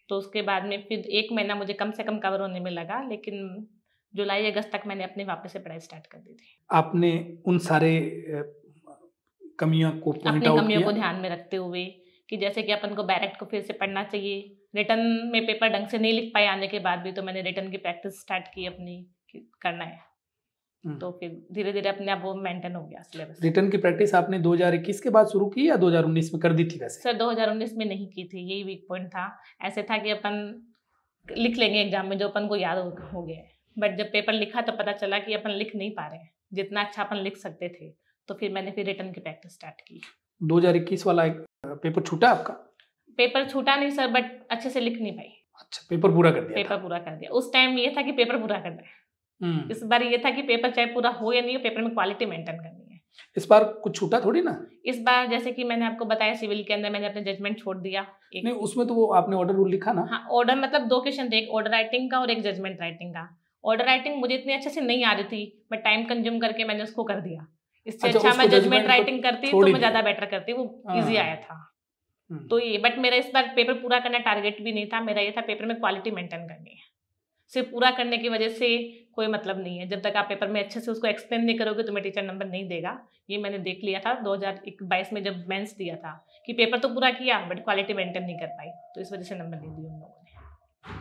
तो उसके बाद में फिर 1 महीना मुझे कम से कम कवर होने में लगा, लेकिन जुलाई अगस्त तक मैंने अपनी वापस से पढ़ाई स्टार्ट कर दी थी। आपने उन सारे कमियों को पॉइंट अपनी आउट कमियों किया? को ध्यान में रखते हुए कि जैसे कि अपन को बैरेक्ट को फिर से पढ़ना चाहिए, रिटर्न में पेपर ढंग से नहीं लिख पाए आने के बाद भी, तो मैंने रिटर्न की प्रैक्टिस स्टार्ट की अपनी कि करना है, तो फिर धीरे धीरे अपने आप वो मेंटेन हो गया सिलेबस। रिटर्न की प्रैक्टिस आपने 2021 के बाद शुरू की या 2019 में कर दी थी वैसे? सर 2019 में नहीं की थी, यही वीक पॉइंट था। ऐसे था कि अपन लिख लेंगे एग्जाम में जो अपन को याद हो गया है, बट जब पेपर लिखा तो पता चला कि अपन लिख नहीं पा रहे हैं जितना अच्छा अपन लिख सकते थे, तो फिर मैंने फिर रिटर्न की प्रैक्टिस स्टार्ट की। 2021 वाला एक पेपर छूटा आपका? पेपर छूटा नहीं सर, बट अच्छे से लिख नहीं पाई। अच्छा, पेपर पूरा कर दिया पेपर पूरा कर दिया। उस टाइम ये था कि पेपर पूरा करना है, था। इस बार ये था कि पेपर चाहे पूरा हो या नहीं हो, पेपर में क्वालिटी मेंटेन करनी है। इस बार कुछ छूटा थोड़ी ना? इस बार जैसे कि मैंने आपको बताया सिविल के अंदर मैंने अपने जजमेंट छोड़ दिया नहीं, उसमें तो वो आपने ऑर्डर रूल लिखा ना? हाँ, ऑर्डर मतलब 2 क्वेश्चन थे, एक ऑर्डर राइटिंग का और एक जजमेंट राइटिंग का। ऑर्डर राइटिंग मुझे इतनी अच्छे से नहीं आ रही थी, बट टाइम कंज्यूम करके मैंने उसको कर दिया। इससे अच्छा, अच्छा उसको मैं judgment जजमेंट को राइटिंग करती छोड़ तो ही मैं दिया। ज्यादा बेटर करती, वो हाँ। इजी आया था। तो ये, बट मेरा इस बार पेपर पूरा करना टारगेट भी नहीं था, मेरा ये था पेपर में क्वालिटी मेंटेन करनी है। सिर्फ पूरा करने की वजह से कोई मतलब नहीं है, जब तक आप पेपर में अच्छे से उसको एक्सप्लेन नहीं करोगे तुम्हें टीचर नंबर नहीं देगा। ये मैंने देख लिया था 2022 में जब मेंस दिया था कि पेपर तो पूरा किया बट क्वालिटी मेंटेन नहीं कर पाई, तो इस वजह से नंबर नहीं दिए उन लोगों ने।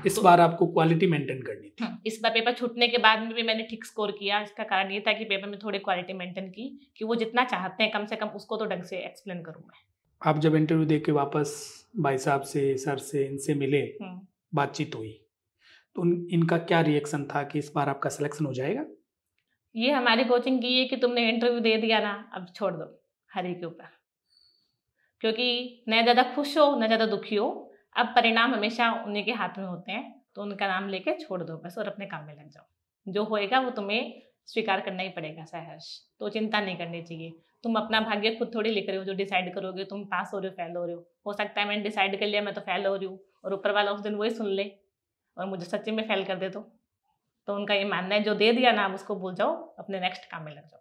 इस बार आपको क्वालिटी मेंटेन करनी थी। इस बार पेपर छूटने के बाद में भी मैंने ठीक स्कोर किया। इसका कारण ये था कि पेपर में थोड़ी क्वालिटी मेंटेन की कि वो जितना चाहते हैं कम से कम उसको तो ढंग से एक्सप्लेन करूँ मैं। आप जब इंटरव्यू दे के वापस भाई साहब से, सर से, इनसे मिले, बातचीत हुई, तो इनका क्या रिएक्शन था कि इस बार आपका सिलेक्शन हो जाएगा? ये हमारी कोचिंग की है कि तुमने इंटरव्यू दे दिया ना, अब छोड़ दो हरी के ऊपर, क्योंकि न ज़्यादा खुश हो न ज़्यादा दुखी हो, अब परिणाम हमेशा उन्हीं के हाथ में होते हैं, तो उनका नाम लेके छोड़ दो बस और अपने काम में लग जाओ। जो होएगा वो तुम्हें स्वीकार करना ही पड़ेगा सहर्ष, तो चिंता नहीं करनी चाहिए। तुम अपना भाग्य खुद थोड़ी लिख रहे हो, जो डिसाइड करोगे तुम पास हो रहे हो फेल हो रहे हो सकता है मैंने डिसाइड कर लिया मैं तो फेल हो रही हूँ और ऊपर वाला उस दिन वही सुन ले और मुझे सच्ची में फेल कर दे, तो उनका ये मानना है जो दे दिया ना आप उसको भूल जाओ, अपने नेक्स्ट काम में लग जाओ।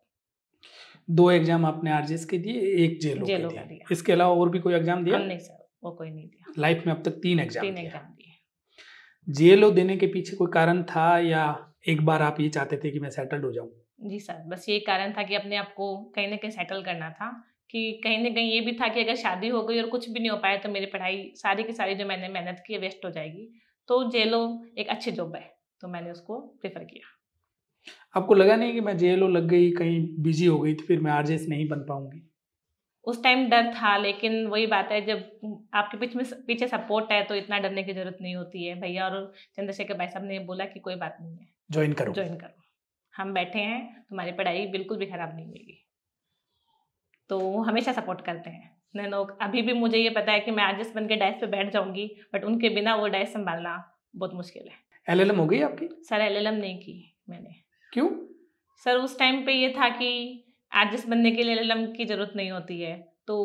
2 एग्जाम आपने आरजेएस के दिए, एक जेलो के दिया। इसके अलावा और भी कोई एग्जाम दिया? नहीं सर, वो कोई नहीं दिया। लाइफ में अब तक 3 एग्जाम दिए। जेएलओ देने के पीछे कोई कारण था या एक बार आप ये चाहते थे कि मैं सेटल्ड हो जाऊं? जी सर, बस ये कारण था कि अपने आप को कहीं ना कहीं सेटल करना था, कि कहीं ना कहीं ये भी था कि अगर शादी हो गई और कुछ भी नहीं हो पाया तो मेरी पढ़ाई सारी की सारी जो मैंने मेहनत की है वेस्ट हो जाएगी। तो जेएलओ एक अच्छी जॉब है, तो मैंने उसको प्रेफर किया। आपको लगा नहीं कि मैं जेएलओ लग गई, कहीं बिजी हो गई तो फिर मैं आरजेएस नहीं बन पाऊंगी? उस टाइम डर था, लेकिन वही बात है जब आपके पीछे सपोर्ट है तो इतना डरने की जरूरत नहीं होती है। भैया और चंद्रशेखर भाई साहब ने बोला कि कोई बात नहीं है, ज्वाइन करो, हम बैठे हैं, तुम्हारी पढ़ाई बिल्कुल भी खराब नहीं होगी। तो वो हमेशा सपोर्ट करते हैं नैनो। अभी भी मुझे ये पता है कि मैं आरजेएस बन के डाइस पे बैठ जाऊंगी, बट उनके बिना वो डाइस संभालना बहुत मुश्किल है। एलएलएम हो गई आपकी? सर एलएलएम नहीं की मैंने। क्यों? सर उस टाइम पे ये था कि आरजेएस बनने के लिए एलएलएम की जरूरत नहीं होती है, तो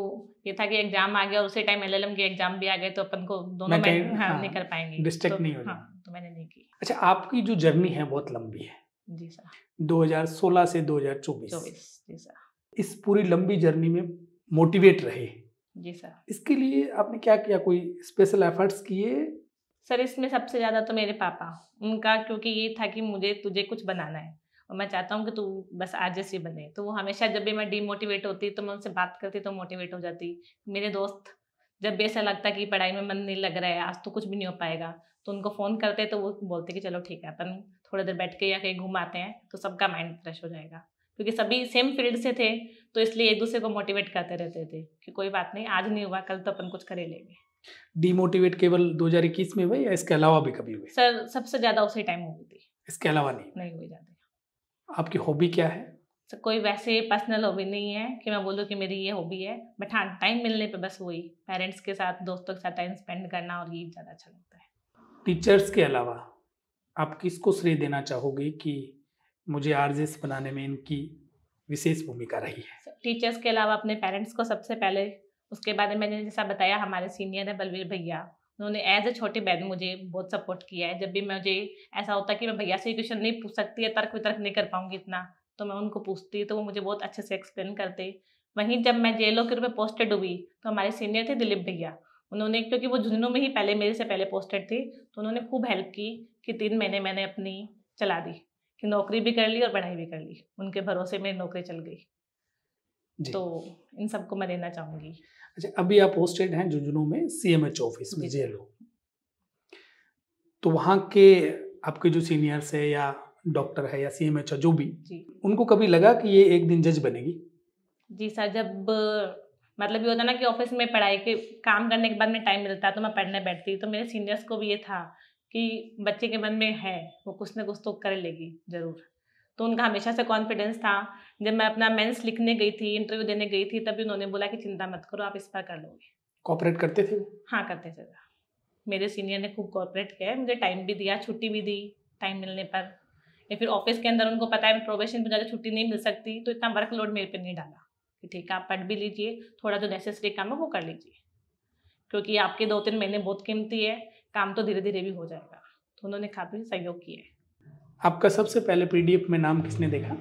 ये था कि एग्जाम आ गया और उसी टाइम एलएलएम के एग्जाम भी आ गए, तो अपन को दोनों में नहीं कर पाएंगे, डिस्ट्रैक्ट नहीं हो जाए। तो मैंने नहीं की। अच्छा, आपकी जो जर्नी है बहुत लंबी है। जी सर। 2016 से 2024। जी सर। इस पूरी लंबी जर्नी में मोटिवेट रहे। जी सर। इसके लिए आपने क्या किया, कोई स्पेशल एफर्ट्स किए? सर इसमें सबसे ज़्यादा तो मेरे पापा, उनका, क्योंकि ये था कि तुझे कुछ बनाना है और मैं चाहता हूँ कि तू बस आरजेएस ही बने। तो वो हमेशा जब भी मैं डीमोटिवेट होती तो मैं उनसे बात करती तो मोटिवेट हो जाती। मेरे दोस्त जब भी ऐसा लगता कि पढ़ाई में मन नहीं लग रहा है, आज तो कुछ भी नहीं हो पाएगा, तो उनको फ़ोन करते तो वो बोलते कि चलो ठीक है अपन थोड़ी देर बैठ के या कहीं घूम आते हैं तो सबका माइंड फ्रेश हो जाएगा, क्योंकि सभी सेम फील्ड से थे, तो इसलिए एक दूसरे को मोटिवेट करते रहते थे कि कोई बात नहीं, आज नहीं हुआ कल तो अपन कुछ कर ही लेंगे। डीमोटिवेट केवल 2021 में हुई या इसके अलावा भी कभी हुई? सर सबसे ज़्यादा उसी टाइम हुई थी, इसके अलावा नहीं हुई ज़्यादा। आपकी हॉबी क्या है? सर कोई वैसे पर्सनल हॉबी नहीं है कि मैं बोलूँ कि मेरी ये हॉबी है, बट हाँ टाइम मिलने पे बस वही पेरेंट्स के साथ, दोस्तों के साथ टाइम स्पेंड करना, और ये ज़्यादा अच्छा लगता है। टीचर्स के अलावा आप किसको श्रेय देना चाहोगे कि मुझे आरजेएस बनाने में इनकी विशेष भूमिका रही है? टीचर्स के अलावा अपने पेरेंट्स को सबसे पहले, उसके बाद मैंने जैसा बताया हमारे सीनियर है बलवीर भैया, उन्होंने एज ए छोटी बहन मुझे बहुत सपोर्ट किया है। जब भी मुझे ऐसा होता कि मैं भैया से क्वेश्चन नहीं पूछ सकती है, तर्क वितर्क नहीं कर पाऊंगी इतना, तो मैं उनको पूछती तो वो मुझे बहुत अच्छे से एक्सप्लेन करते। वहीं जब मैं जेएलओ के रूप में पोस्टेड हुई तो हमारे सीनियर थे दिलीप भैया, उन्होंने, क्योंकि वो झुंझुनू में ही पहले मेरे से पहले पोस्टेड थे, तो उन्होंने खूब हेल्प की कि 3 महीने मैंने अपनी चला दी, कि नौकरी भी कर ली और पढ़ाई भी कर ली। उनके भरोसे मेरी नौकरी चल गई। तो इन सबको मैं देना चाहूँगी। अच्छा, अभी आप पोस्टेड हैं झुंझुनू में सीएमएच ऑफिस में, जेएलओ। तो वहाँ के आपके जो सीनियर्स है या डॉक्टर है या सीएमएच है जो भी, उनको कभी लगा कि ये एक दिन जज बनेगी? जी सर, जब मतलब ये होता ना कि ऑफिस में पढ़ाई के काम करने के बाद में टाइम मिलता तो मैं पढ़ने बैठती, तो मेरे सीनियर्स को भी ये था कि बच्चे के मन में है, वो कुछ ना कुछ तो कर लेगी ज़रूर। तो उनका हमेशा से कॉन्फिडेंस था। जब मैं अपना मेंस लिखने गई थी, इंटरव्यू देने गई थी, तभी उन्होंने बोला कि चिंता मत करो, आप इस पर कर लोगे। कोऑपरेट करते थे वो? हाँ, करते थे। मेरे सीनियर ने खूब कोऑपरेट किया है, मुझे टाइम भी दिया, छुट्टी भी दी टाइम मिलने पर। या फिर ऑफिस के अंदर उनको पता है प्रोबेशन पर ज़्यादा छुट्टी नहीं मिल सकती, तो इतना वर्कलोड मेरे पे नहीं डाला कि ठीक है आप पढ़ भी लीजिए, थोड़ा जो नेसेसरी काम है वो कर लीजिए, क्योंकि आपके 2-3 महीने बहुत कीमती है, काम तो धीरे धीरे भी हो जाएगा। तो उन्होंने काफ़ी सहयोग किया है। आपका सबसे पहले पीडीएफ में नाम किसने देखा?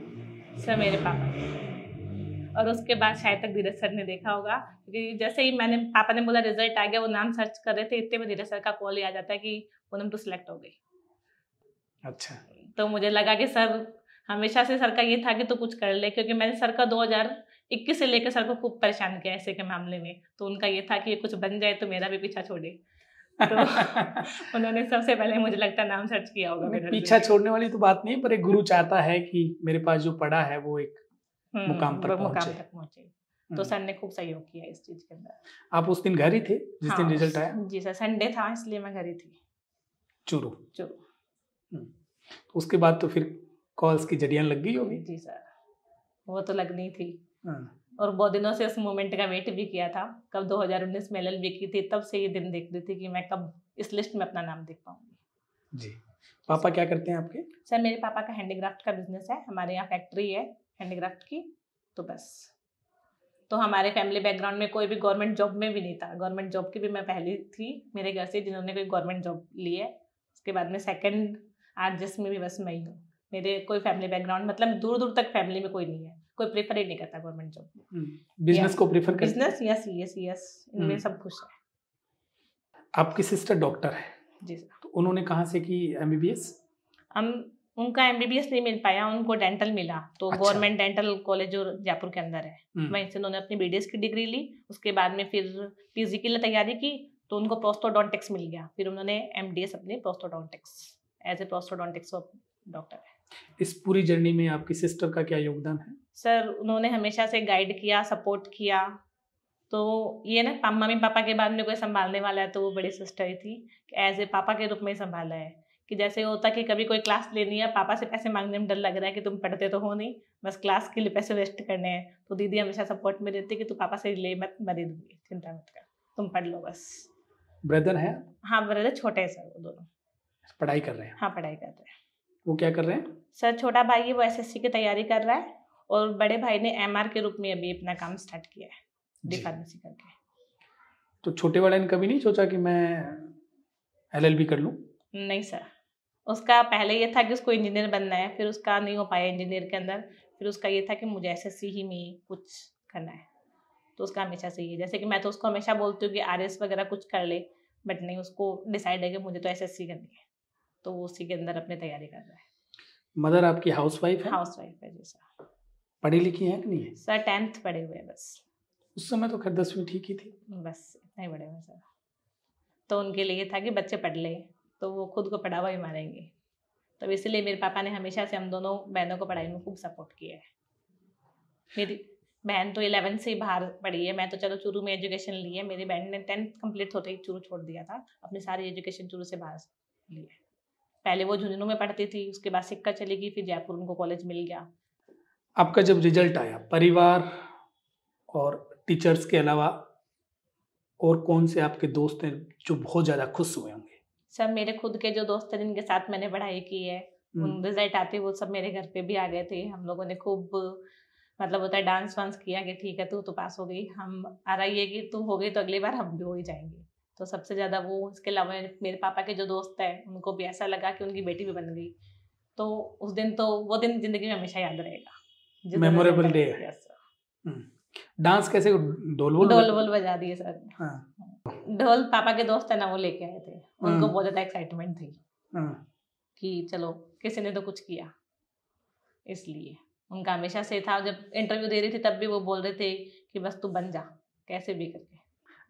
सर मेरे पापा, और उसके बाद शायद तक धीरज सर ने देखा होगा, क्योंकि जैसे ही पापा ने बोला रिजल्ट आ गया, वो नाम सर्च कर रहे थे, इतने में धीरज सर का कॉल आ जाता है कि पूनम तो सिलेक्ट हो गई। अच्छा। तो मुझे लगा कि सर, हमेशा से सर का ये था कि तू कुछ कर ले, क्योंकि मैंने सर का 2021 से लेकर सर को खूब परेशान किया ऐसे के मामले में, तो उनका ये था कि ये कुछ बन जाए तो मेरा भी पीछा छोड़े। तो उन्होंने सबसे पहले मुझे लगता है नाम सर्च किया होगा मेरा। पीछा छोड़ने वाली तो बात नहीं, पर एक गुरु चाहता है कि मेरे पास जो पढ़ा है वो एक मुकाम तक पहुंचे। तो सर ने खूब सहयोग किया इस चीज के अंदर। आप उस दिन घर ही थे जिस दिन रिजल्ट आया? जी सर, संडे था इसलिए मैं घर ही थी। चूरू। उसके बाद तो फिर कॉल्स की जड़ियां लग गई होगी? जी सर, वो तो लगनी थी। और बहुत दिनों से उस मोमेंट का वेट भी किया था, कब 2019 में एलएलबी की थी, तब से ये दिन देख रही थी कि मैं कब इस लिस्ट में अपना नाम देख पाऊंगी। जी। पापा क्या करते हैं आपके? सर मेरे पापा का हैंडीक्राफ्ट का बिजनेस है, हमारे यहाँ फैक्ट्री है हैंडीक्राफ्ट की। तो बस, तो हमारे फैमिली बैकग्राउंड में कोई भी गवर्नमेंट जॉब में भी नहीं था। गवर्नमेंट जॉब की भी मैं पहली थी मेरे घर से जिन्होंने कोई गवर्नमेंट जॉब ली है। उसके बाद में सेकंड आर्टिस्ट में भी बस मैं ही हूँ। मेरे कोई फैमिली बैकग्राउंड, मतलब दूर दूर तक फैमिली में कोई नहीं है, कोई प्रेफर ही नहीं करता गवर्नमेंट जॉब। बिजनेस को प्रेफर करते? बिजनेस या सीएस इनमें सब खुश है। आपकी सिस्टर डॉक्टर है? जी सर। तो उन्होंने कहाँ से की एमबीबीएस? उनका एमबीबीएस नहीं मिल पाया, उनको डेंटल मिला। तो अच्छा। गवर्नमेंट डेंटल कॉलेज जो जयपुर के अंदर है, वहीं से उन्होंने अपनी बीडीएस की डिग्री ली। उसके बाद में फिर पीजी के लिए तैयारी की, तो उनको प्रोस्टोडोंटिक्स मिल गया। फिर उन्होंने एमडीएस अपनी प्रोस्टोडोंटिक्स, एज ए प्रोस्टोडोंटिक्स डॉक्टर है। इस पूरी जर्नी में आपकी सिस्टर का क्या योगदान है? सर उन्होंने हमेशा से गाइड किया, सपोर्ट किया। तो ये ना मम्मी पापा के बाद में कोई संभालने वाला है तो वो बड़ी सिस्टर ही थी, एज ए पापा के रूप में ही संभाला है। कि जैसे होता कि कभी कोई क्लास लेनी है, पापा से पैसे मांगने में डर लग रहा है कि तुम पढ़ते तो हो नहीं, बस क्लास के लिए पैसे वेस्ट करने हैं, तो दीदी हमेशा सपोर्ट में रहती कि तू पापा से ले मत, मैं दे दूंगी, चिंता मत कर, तुम पढ़ लो बस। ब्रदर है? हाँ ब्रदर छोटे हैं सर, वो दोनों पढ़ाई कर रहे हैं? हाँ पढ़ाई कर रहे हैं। वो क्या कर रहे हैं? सर छोटा भाई है वो एसएससी की तैयारी कर रहा है, और बड़े भाई ने एमआर के रूप में अभी अपना काम स्टार्ट किया है, डी फार्मेसी करके। तो छोटे वाले ने कभी नहीं सोचा कि मैं एलएलबी कर लूं? नहीं सर, उसका पहले ये था कि उसको इंजीनियर बनना है, फिर उसका नहीं हो पाया इंजीनियर के अंदर। फिर उसका ये था कि मुझे एसएससी ही में कुछ करना है, तो उसका हमेशा से ये, जैसे कि मैं तो उसको हमेशा बोलती हूँ कि आरएस वगैरह कुछ कर ले, बट नहीं, उसको डिसाइड है कि मुझे तो एसएससी करनी है, तो वो उसी के अंदर अपनी तैयारी कर रहा है। मदर आपकी हाउसवाइफ है? हाउसवाइफ है जी सर। पढ़ी लिखी है कि नहीं है? सर 10th पढ़े हुए हैं बस। उस समय तो खैर 10वीं ठीक ही थी, बस इतना ही पढ़े हुए सर। तो उनके लिए था कि बच्चे पढ़ ले तो वो खुद को पढ़ावा ही मारेंगे, तो इसलिए मेरे पापा ने हमेशा से हम दोनों बहनों को पढ़ाई में खूब सपोर्ट किया है। मेरी बहन तो 11th से ही बाहर पढ़ी है, मैं तो चलो चूरू में एजुकेशन ली है, मेरी बहन ने 10th कंप्लीट होते ही चूरू छोड़ दिया था, अपनी सारी एजुकेशन चूरू से बाहर ली है। पहले वो झुंझुनू में पढ़ती थी, उसके बाद सिक्का चली गई, फिर जयपुर उनको कॉलेज मिल गया। आपका जब रिजल्ट आया, परिवार और टीचर्स के अलावा और कौन से आपके दोस्त हैं जो बहुत ज़्यादा खुश हुए होंगे? सब मेरे खुद के जो दोस्त हैं जिनके साथ मैंने पढ़ाई की है, उन रिजल्ट आते वो सब मेरे घर पे भी आ गए थे। हम लोगों ने खूब मतलब होता है डांस वांस किया कि ठीक है तू तो पास हो गई, हम आ रही है कि तू हो गई तो अगली बार हम भी हो ही जाएंगे। तो सबसे ज़्यादा वो, इसके अलावा मेरे पापा के जो दोस्त हैं उनको भी ऐसा लगा कि उनकी बेटी भी बन गई। तो उस दिन तो वो दिन ज़िंदगी में हमेशा याद रहेगा। मेमोरेबल डे है। डांस कैसे, ढोल वोल बजा दिए सर। हाँ। ढोल पापा के दोस्त है ना, वो लेके आए थे, उनको बहुत ज्यादा एक्साइटमेंट थी कि चलो किसी ने तो कुछ किया, इसलिए उनका हमेशा से था। जब इंटरव्यू दे रही थी तब भी वो बोल रहे थे कि बस तू बन जा कैसे भी करके।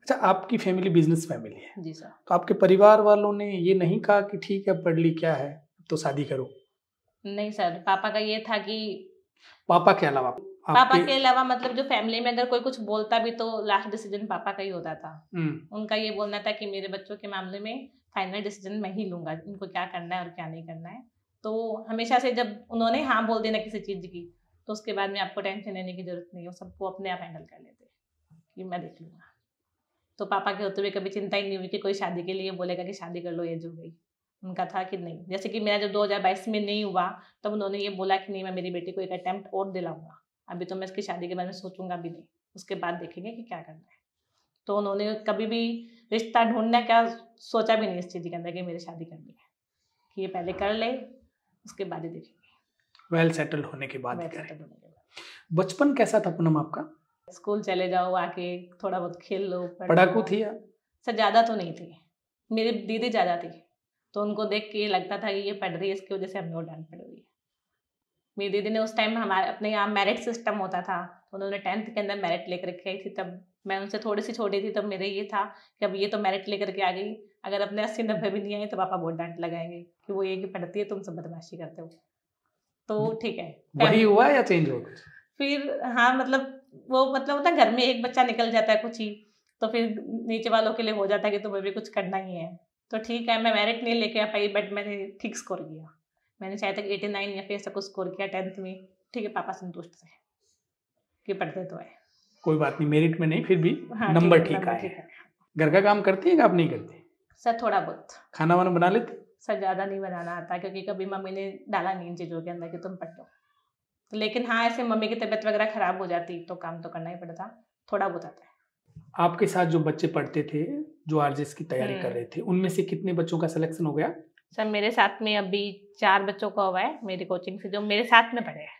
अच्छा, आपकी फैमिली बिजनेस फैमिली है? जी सर। तो आपके परिवार वालों ने ये नहीं कहा कि ठीक है पढ़ ली क्या है तो शादी करो? नहीं सर, पापा का ये था कि पापा के अलावा पापा के अलावा मतलब जो फैमिली में अगर कोई कुछ बोलता भी तो लास्ट डिसीजन पापा का ही होता था। उनका ये बोलना था कि मेरे बच्चों के मामले में फाइनल डिसीजन मैं ही लूंगा, इनको क्या करना है और क्या नहीं करना है। तो हमेशा से जब उन्होंने हाँ बोल देना किसी चीज की तो उसके बाद में आपको टेंशन लेने की जरूरत नहीं है, सबको अपने आप हैंडल कर लेते कि मैं देख लूंगा। तो पापा के होते हुए कभी चिंता ही नहीं हुई कि कोई शादी के लिए बोलेगा कि शादी कर लो एज हो गई। उनका था कि नहीं, जैसे कि मेरा जब 2022 में नहीं हुआ तब उन्होंने ये बोला कि नहीं मैं मेरी बेटी को एक अटेम्प्ट और दिलाऊंगा, अभी तो मैं इसकी शादी के बारे में सोचूंगा भी नहीं, उसके बाद देखेंगे कि क्या करना है। तो उन्होंने कभी भी रिश्ता ढूंढना क्या सोचा भी नहीं इस चीज़ के अंदर कि मेरी शादी करनी है, कि ये पहले कर ले उसके बाद ही देखेंगे। वेल सेटल होने के बाद। बचपन कैसा था पूनम आपका? स्कूल चले जाओ, आके थोड़ा बहुत खेल लो। पढ़ाकू थी या? सर ज़्यादा तो नहीं थी, मेरी दीदी ज़्यादा थी, तो उनको देख के ये लगता था कि ये पढ़ रही है इसकी वजह से हमें और डांट पड़ रही है। मेरी दीदी ने उस टाइम हमारे अपने यहाँ मेरिट सिस्टम होता था, तो उन्होंने 10th के अंदर मेरिट लेकर के आई थी। तब मैं उनसे थोड़ी सी छोटी थी, तब मेरे ये था कि अब ये तो मेरिट लेकर के आ गई, अगर अपने 80-90 भी नहीं आए तो पापा बहुत डांट लगाएंगे कि वो ये कि पढ़ती है तुम सब बदमाशी करते हो। तो ठीक है, वही हुआ या चेंज हुआ कुछ? फिर हाँ मतलब वो मतलब होता है घर में एक बच्चा निकल जाता है कुछ ही, तो फिर नीचे वालों के लिए हो जाता है कि तुम्हें भी कुछ करना ही है। तो ठीक है, मैं मेरिट नहीं लेके आ पाई बट मैंने ठीक स्कोर किया, मैंने शायद तक 89 या फिर ऐसा कुछ स्कोर किया 10th में। ठीक है, पापा संतुष्ट थे कि पढ़ते तो है। कोई बात नहीं, मेरिट में नहीं फिर भी हाँ, नंबर ठीक है। घर का काम करती है कि आप नहीं करती? सर थोड़ा बहुत। खाना वाना बना लेते? सर ज़्यादा नहीं बनाना आता, क्योंकि कभी मम्मी ने डाला नहीं इन चीज़ों के अंदर कि तुम पढ़ लो। तो लेकिन हाँ, ऐसे मम्मी की तबीयत वगैरह खराब हो जाती तो काम तो करना ही पड़ता, थोड़ा बहुत आता है। आपके साथ जो बच्चे पढ़ते थे, जो आरजेएस की तैयारी कर रहे थे, उनमें से कितने बच्चों का सिलेक्शन हो गया? सर मेरे साथ में अभी 4 बच्चों का हुआ है मेरी कोचिंग से, जो मेरे साथ में पढ़े हैं।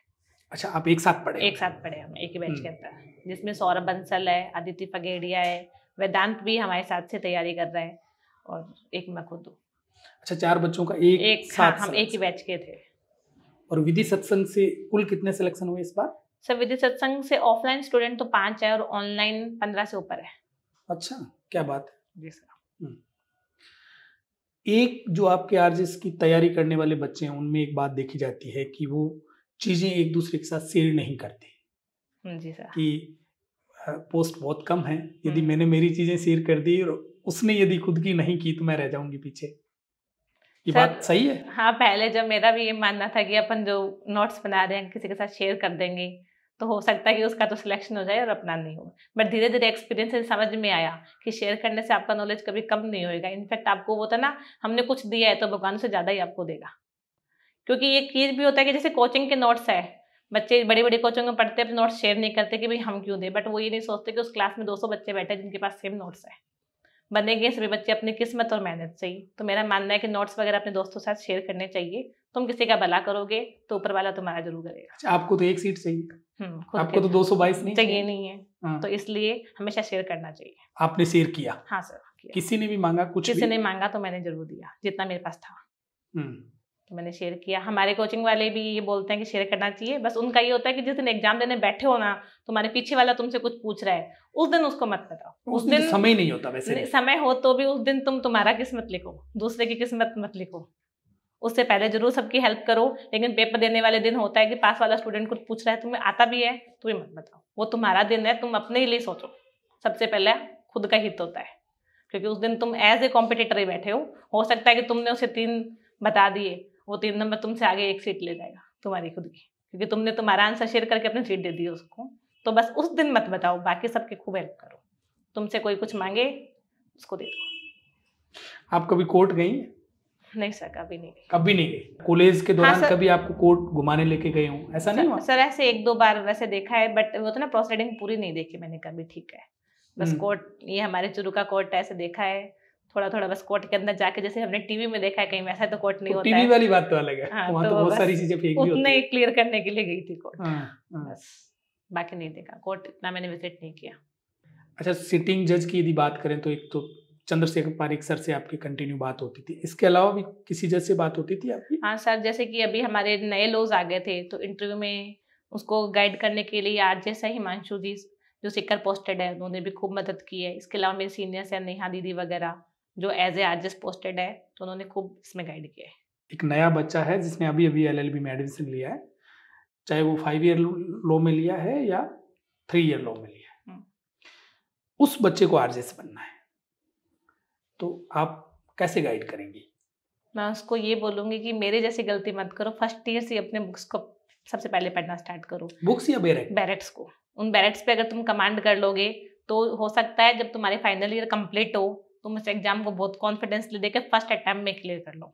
अच्छा, आप एक साथ पढ़े? एक साथ पढ़े हम, एक ही बैच के अंदर, जिसमें सौरभ बंसल है, अदिति फगेड़िया है, वेदांत भी हमारे साथ से तैयारी कर रहा है और एक मैं खुद हूँ। अच्छा, 4 बच्चों का एक साथ? हाँ, हम एक ही बैच के थे। और विधि सत्संग से कुल कितने सिलेक्शन हुए इस बार? सर विधि सत्संग से ऑफलाइन स्टूडेंट तो 5 है और ऑनलाइन 15 से ऊपर है। अच्छा, क्या बात है। जी सर। एक जो आपके आरजेएस की तैयारी करने वाले बच्चे हैं, उनमें एक बात देखी जाती है कि वो चीजें एक दूसरे के साथ शेयर नहीं करते। जी सर। कि पोस्ट बहुत कम है, यदि मैंने मेरी चीजें शेयर कर दी और उसने यदि खुद की नहीं की तो मैं रह जाऊंगी पीछे। ये बात सही है? हाँ, पहले जब मेरा भी ये मानना था कि अपन जो नोट्स बना रहे हैं किसी के साथ शेयर कर देंगे तो हो सकता है कि उसका तो सिलेक्शन हो जाए और अपना नहीं हो। बट धीरे धीरे एक्सपीरियंस से समझ में आया कि शेयर करने से आपका नॉलेज कभी कम नहीं होएगा। इनफैक्ट आपको वो था ना, हमने कुछ दिया है तो भगवान से ज़्यादा ही आपको देगा। क्योंकि एक चीज़ भी होता है कि जैसे कोचिंग के नोट्स है, बच्चे बड़ी बड़ी कोचिंग में पढ़ते हैं, नोट्स शेयर नहीं करते कि भाई हम क्यों दें, बट वो ये नहीं सोचते कि उस क्लास में 200 बच्चे बैठे हैं जिनके पास सेम नोट्स है। बनेंगे सभी बच्चे अपनी किस्मत और मेहनत से ही। तो मेरा मानना है कि नोट्स वगैरह अपने दोस्तों के साथ शेयर करने चाहिए। तुम किसी का भला करोगे तो ऊपर वाला तुम्हारा जरूर करेगा। अच्छा, आपको तो एक सीट चाहिए, आपको तो 222 नहीं चाहिए नहीं है। तो इसलिए हमेशा शेयर करना चाहिए। आपने शेयर किया? हाँ सर, किया। किसी ने भी मांगा कुछ? किसी ने मांगा तो मैंने जरूर दिया जितना मेरे पास था, तो मैंने शेयर किया। हमारे कोचिंग वाले भी ये बोलते हैं कि शेयर करना चाहिए। बस उनका ये होता है कि जिस दिन एग्जाम देने बैठे हो ना, तुम्हारे पीछे वाला तुमसे कुछ पूछ रहा है, उस दिन उसको मत बताओ। उस दिन समय नहीं होता, वैसे समय हो तो भी उस दिन तुम तुम्हारा किस्मत लिखो, दूसरे की किस्मत मत लिखो। उससे पहले जरूर सबकी हेल्प करो, लेकिन पेपर देने वाले दिन होता है कि पास वाला स्टूडेंट कुछ पूछ रहा है, तुम्हें आता भी है तो भी मत बताओ। वो तुम्हारा दिन है, तुम अपने लिए सोचो। सबसे पहले खुद का हित होता है, क्योंकि उस दिन तुम एज ए कॉम्पिटिटर ही बैठे हो सकता है कि तुमने उसे 3 बता दिए, वो 3 नंबर तुमसे आगे 1 सीट ले जाएगा तुम्हारी खुद की, क्योंकि तुमने तुम्हारा आंसर शेयर करके अपनी सीट दे दी उसको। तो बस उस दिन मत बताओ, बाकी सबकी खूब हेल्प करो। तुमसे कोई कुछ मांगे उसको दे दो। आप कभी कोर्ट गई? नहीं सर, कभी नहीं गई। कभी नहीं गई? कॉलेज के दौरान कभी आपको कोर्ट घुमाने लेके गए हूँ, ऐसा नहीं हुआ? सर ऐसे 1-2 बार वैसे देखा है, बट वो तो ना प्रोसीडिंग पूरी नहीं देखी मैंने कभी। ठीक है, बस कोर्ट, ये हमारे चुरू का कोर्ट ऐसे देखा है, थोड़ा थोड़ा बस कोर्ट के अंदर जाके, जैसे हमने टीवी में देखा है कहीं, वैसा तो कोर्ट नहीं होता टीवी है। वाली बात तो अलग है, हाँ, वहाँ तो बहुत सारी चीजें फेक भी होती उतने है। क्लियर करने के लिए गई थी कोर्ट। हाँ। बस बाकी नहीं देखा कोर्ट, इतना मैंने विजिट नहीं किया। अच्छा, सिटिंग जज की यदि बात करें तो एक तो चंद्रशेखर पारिक सर से आपकी कंटिन्यू बात होती थी, इसके अलावा भी किसी जज से बात होती थी आपकी? हाँ सर, जैसे कि अभी हमारे नए लॉज आ गए थे तो इंटरव्यू में उसको गाइड करने के लिए आज जैसा हिमांशु जी जो सिकर पोस्टेड है, उन्होंने भी खूब मदद की है। इसके अलावा मेरे सीनियर्स हैं नेहा दीदी वगैरह जो एज ए आरजेस पोस्टेड है, तो उन्होंने खूब इसमें गाइड किया है। एक नया बच्चा है जिसने अभी अभी LLB में एडमिशन लिया है, चाहे वो 5 ईयर लॉ में लिया है या 3 ईयर लॉ में लिया है, उस बच्चे को आरजेस बनना है, तो आप कैसे गाइड करेंगी? मैं उसको ये बोलूंगी कि मेरे जैसी गलती मत करो, फर्स्ट ईयर से अपने बुक्स को सबसे पहले पढ़ना स्टार्ट करो। बुक्स या बैरेट? बैरेट्स को, उन बैरेट्स पे अगर तुम कमांड कर लोगे तो हो सकता है जब तुम्हारे फाइनल ईयर कंप्लीट हो तुम इस एग्जाम को बहुत कॉन्फिडेंसली देके फर्स्ट अटेम्प्ट में क्लियर कर लो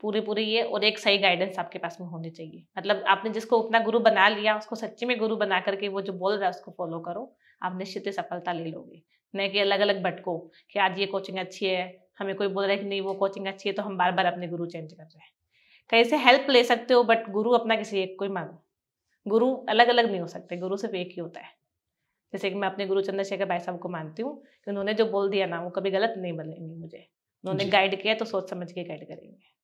पूरी ये। और एक सही गाइडेंस आपके पास में होनी चाहिए, मतलब आपने जिसको अपना गुरु बना लिया उसको सच्ची में गुरु बना करके वो जो बोल रहा है उसको फॉलो करो, आप निश्चित ही सफलता ले लोगे। नहीं कि अलग अलग भटको कि आज ये कोचिंग अच्छी है, हमें कोई बोल रहा है कि नहीं वो कोचिंग अच्छी है, तो हम बार बार अपने गुरु चेंज कर रहे हैं। कहीं से हेल्प ले सकते हो बट गुरु अपना किसी एक को ही मांगो। गुरु अलग अलग नहीं हो सकते, गुरु सिर्फ एक ही होता है। जैसे कि मैं अपने गुरु चंद्रशेखर भाई साहब को मानती हूँ कि उन्होंने जो बोल दिया ना वो कभी गलत नहीं बोलेंगे मुझे, उन्होंने गाइड किया तो सोच समझ के गाइड करेंगे।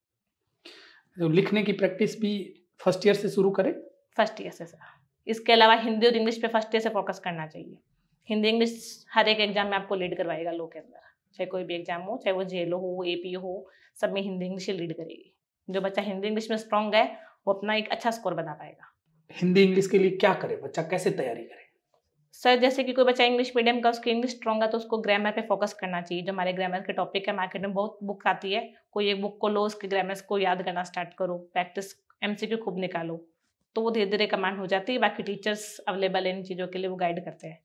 तो लिखने की प्रैक्टिस भी फर्स्ट ईयर से शुरू करें? फर्स्ट ईयर से सर। इसके अलावा हिंदी और इंग्लिश पे फर्स्ट ईयर से फोकस करना चाहिए। हिंदी इंग्लिश हर एक एग्जाम में आपको लीड करवाएगा लॉ के अंदर, चाहे कोई भी एग्जाम हो, चाहे वो जेल हो, AP हो, सब में हिंदी इंग्लिश लीड करेगी। जो बच्चा हिंदी इंग्लिश में स्ट्रॉन्ग है वो अपना एक अच्छा स्कोर बना पाएगा। हिंदी इंग्लिश के लिए क्या करे बच्चा, कैसे तैयारी करे? सर जैसे कि कोई बच्चा इंग्लिश मीडियम का, उसकी इंग्लिश स्ट्रॉन्ग है तो उसको ग्रामर पे फोकस करना चाहिए। जो हमारे ग्रामर के टॉपिक है, मार्केट में बहुत बुक आती है, कोई एक बुक को लो, उसके ग्रामर्स को याद करना स्टार्ट करो, प्रैक्टिस MCQ खूब निकालो, तो वो धीरे धीरे कमांड हो जाती है। बाकी टीचर्स अवेलेबल है इन चीज़ों के लिए, वो गाइड करते हैं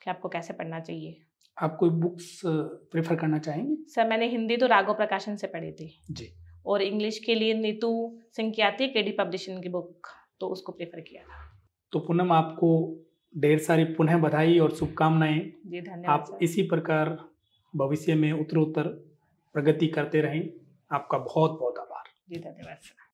कि आपको कैसे पढ़ना चाहिए। आप कोई बुक्स प्रेफर करना चाहेंगे? सर मैंने हिंदी तो राघव प्रकाशन से पढ़ी थी जी, और इंग्लिश के लिए नीतू सिंह की आती है KD पब्लिशिंग की बुक, तो उसको प्रेफर किया था। तो पूनम आपको ढेर सारी पुनः बधाई और शुभकामनाएं। जी धन्यवाद। आप इसी प्रकार भविष्य में उत्तरोत्तर प्रगति करते रहें। आपका बहुत बहुत आभार। जी धन्यवाद सर।